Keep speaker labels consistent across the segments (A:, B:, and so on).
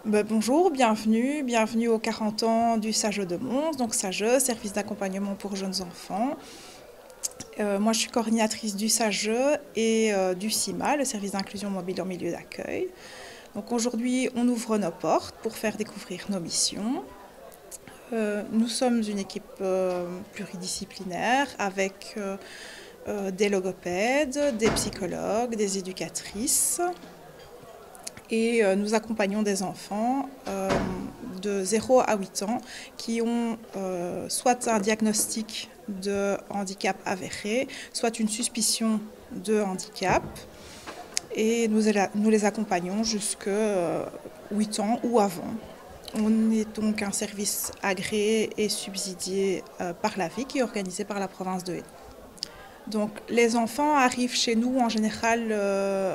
A: Bonjour, bienvenue aux 40 ans du SAGE de Mons, donc SAGE, Service d'accompagnement pour jeunes enfants. Moi, je suis coordinatrice du SAGE et du CIMA, le service d'inclusion mobile en milieu d'accueil. Donc aujourd'hui, on ouvre nos portes pour faire découvrir nos missions. Nous sommes une équipe pluridisciplinaire avec des logopèdes, des psychologues, des éducatrices. Et nous accompagnons des enfants de 0 à 8 ans qui ont soit un diagnostic de handicap avéré, soit une suspicion de handicap. Et nous les accompagnons jusqu'à 8 ans ou avant. On est donc un service agréé et subsidié par la vie qui est organisé par la province de Hainaut. Donc les enfants arrivent chez nous en général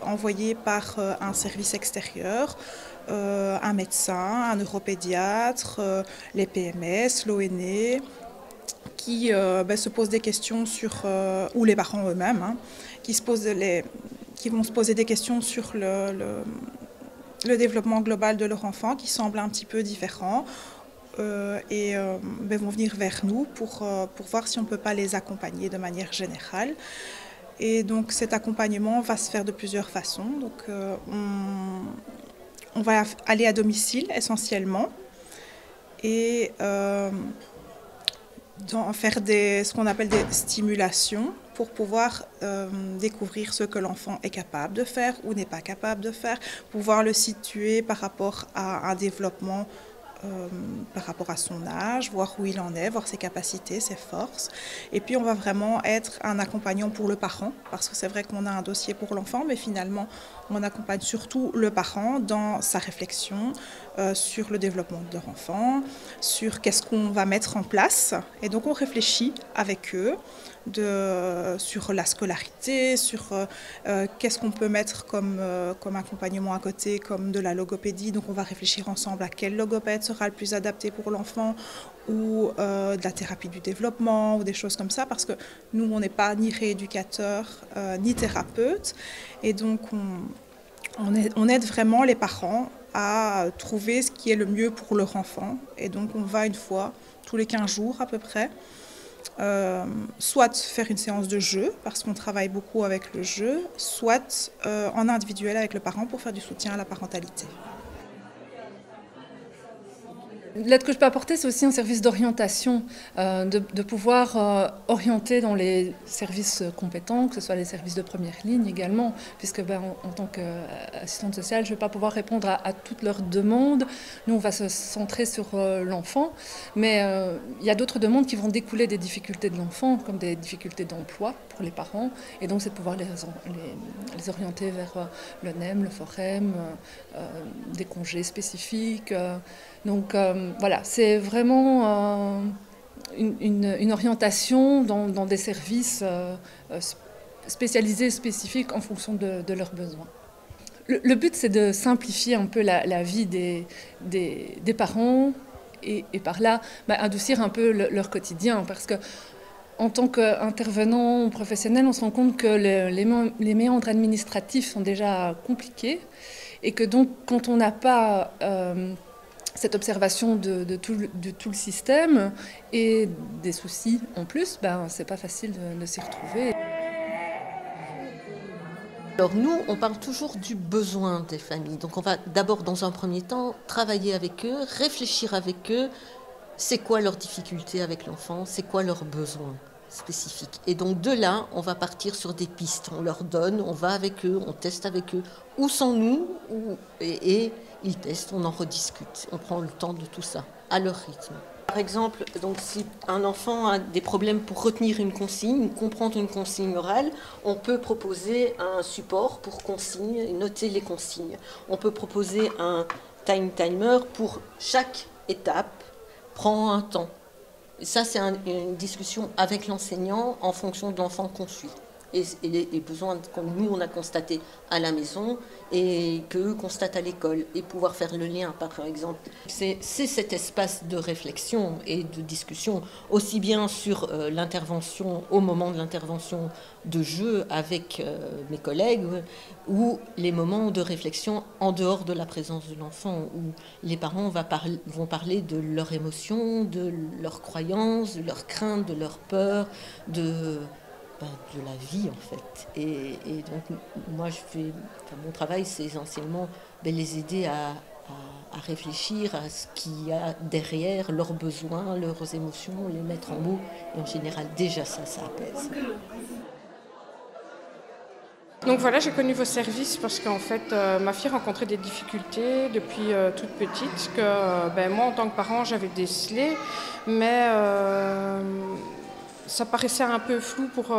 A: envoyés par un service extérieur, un médecin, un neuropédiatre, les PMS, l'ONE, qui se posent des questions sur, ou les parents eux-mêmes, hein, qui vont se poser des questions sur le développement global de leur enfant qui semble un petit peu différent. Vont venir vers nous pour voir si on ne peut pas les accompagner de manière générale. Et donc cet accompagnement va se faire de plusieurs façons. Donc, on va aller à domicile essentiellement et faire ce qu'on appelle des stimulations pour pouvoir découvrir ce que l'enfant est capable de faire ou n'est pas capable de faire, pouvoir le situer par rapport à un développement par rapport à son âge, voir où il en est, voir ses capacités, ses forces. Et puis on va vraiment être un accompagnant pour le parent, parce que c'est vrai qu'on a un dossier pour l'enfant, mais finalement on accompagne surtout le parent dans sa réflexion sur le développement de leur enfant, sur qu'est-ce qu'on va mettre en place. Et donc on réfléchit avec eux sur la scolarité, sur qu'est-ce qu'on peut mettre comme accompagnement à côté, comme de la logopédie. Donc on va réfléchir ensemble à quel logopède sera le plus adapté pour l'enfant, ou de la thérapie du développement, ou des choses comme ça, parce que nous, on n'est pas ni rééducateur, ni thérapeute. Et donc on aide vraiment les parents à trouver ce qui est le mieux pour leur enfant. Et donc on va une fois tous les 15 jours à peu près, soit faire une séance de jeu, parce qu'on travaille beaucoup avec le jeu, soit en individuel avec le parent pour faire du soutien à la parentalité.
B: L'aide que je peux apporter, c'est aussi un service d'orientation, de pouvoir orienter dans les services compétents, que ce soit les services de première ligne également, puisque en tant qu'assistante sociale, je ne vais pas pouvoir répondre à toutes leurs demandes. Nous, on va se centrer sur l'enfant, mais il y a d'autres demandes qui vont découler des difficultés de l'enfant, comme des difficultés d'emploi pour les parents, et donc c'est de pouvoir les orienter vers le NEM, le FOREM, des congés spécifiques. Donc voilà, c'est vraiment une orientation dans des services spécialisés, spécifiques en fonction de leurs besoins. Le but, c'est de simplifier un peu la vie des parents et par là, adoucir un peu leur quotidien. Parce que en tant qu'intervenant professionnel, on se rend compte que les méandres administratifs sont déjà compliqués et que donc quand on n'a pas cette observation de tout le système et des soucis en plus, c'est pas facile de s'y retrouver.
C: Alors nous, on parle toujours du besoin des familles. Donc on va d'abord, dans un premier temps, travailler avec eux, réfléchir avec eux, c'est quoi leurs difficultés avec l'enfant, c'est quoi leurs besoins spécifiques. Et donc de là, on va partir sur des pistes. On leur donne, on va avec eux, on teste avec eux. Où sont-nous et ils testent, on en rediscute. On prend le temps de tout ça, à leur rythme. Par exemple, donc si un enfant a des problèmes pour retenir une consigne, comprendre une consigne orale, on peut proposer un support pour consigne, noter les consignes. On peut proposer un timer pour chaque étape prend un temps. Et ça, c'est une discussion avec l'enseignant en fonction de l'enfant qu'on suit. et les besoins que nous, on a constatés à la maison et qu'eux constatent à l'école, et pouvoir faire le lien, par exemple. C'est cet espace de réflexion et de discussion, aussi bien sur l'intervention, au moment de l'intervention de jeu avec mes collègues, ou les moments de réflexion en dehors de la présence de l'enfant, où les parents vont parler de leurs émotions, de leurs croyances, de leurs craintes, de leurs peurs, de la vie en fait. Et donc moi mon travail c'est essentiellement les aider à réfléchir à ce qu'il y a derrière leurs besoins, leurs émotions, les mettre en mots, et en général déjà ça apaise.
D: Donc voilà, j'ai connu vos services parce qu'en fait, ma fille rencontrait des difficultés depuis toute petite, que moi, en tant que parent, j'avais décelé, mais ça paraissait un peu flou pour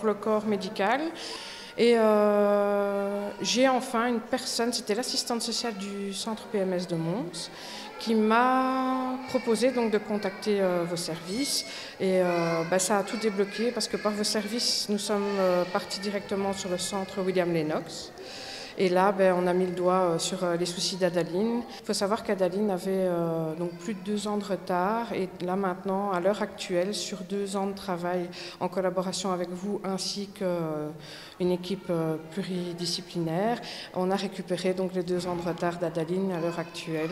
D: le corps médical. Et j'ai enfin une personne, c'était l'assistante sociale du centre PMS de Mons, qui m'a proposé donc de contacter vos services. Et ça a tout débloqué parce que par vos services, nous sommes partis directement sur le centre William Lennox. Et là, on a mis le doigt sur les soucis d'Adaline. Il faut savoir qu'Adaline avait donc plus de 2 ans de retard. Et là maintenant, à l'heure actuelle, sur 2 ans de travail en collaboration avec vous ainsi qu'une équipe pluridisciplinaire, on a récupéré donc les 2 ans de retard d'Adaline à l'heure actuelle.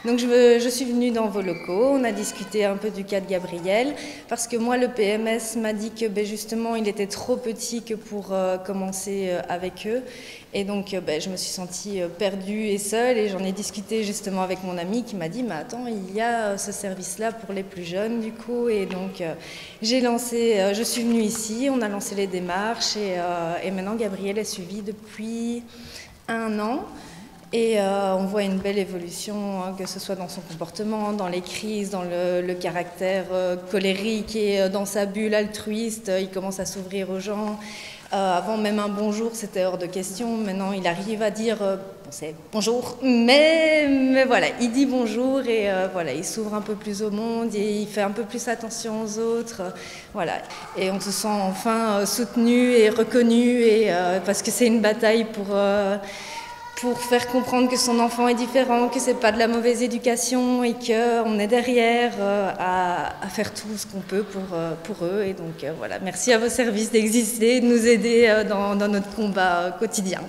E: Donc je suis venue dans vos locaux, on a discuté un peu du cas de Gabriel, parce que moi le PMS m'a dit que justement il était trop petit que pour commencer avec eux. Et donc je me suis sentie perdue et seule, et j'en ai discuté justement avec mon ami qui m'a dit mais attends, il y a ce service-là pour les plus jeunes du coup. Et donc je suis venue ici, on a lancé les démarches, et maintenant Gabriel est suivi depuis 1 an. Et on voit une belle évolution, que ce soit dans son comportement, dans les crises, dans le caractère colérique, et dans sa bulle altruiste. Il commence à s'ouvrir aux gens. Avant, même un bonjour, c'était hors de question. Maintenant, il arrive à dire c'est bonjour, mais voilà, il dit bonjour, et voilà, il s'ouvre un peu plus au monde, et il fait un peu plus attention aux autres. Voilà. Et on se sent enfin soutenu et reconnu, parce que c'est une bataille pour faire comprendre que son enfant est différent, que c'est pas de la mauvaise éducation, et qu'on est derrière à faire tout ce qu'on peut pour eux. Et donc voilà, merci à vos services d'exister, de nous aider dans notre combat quotidien.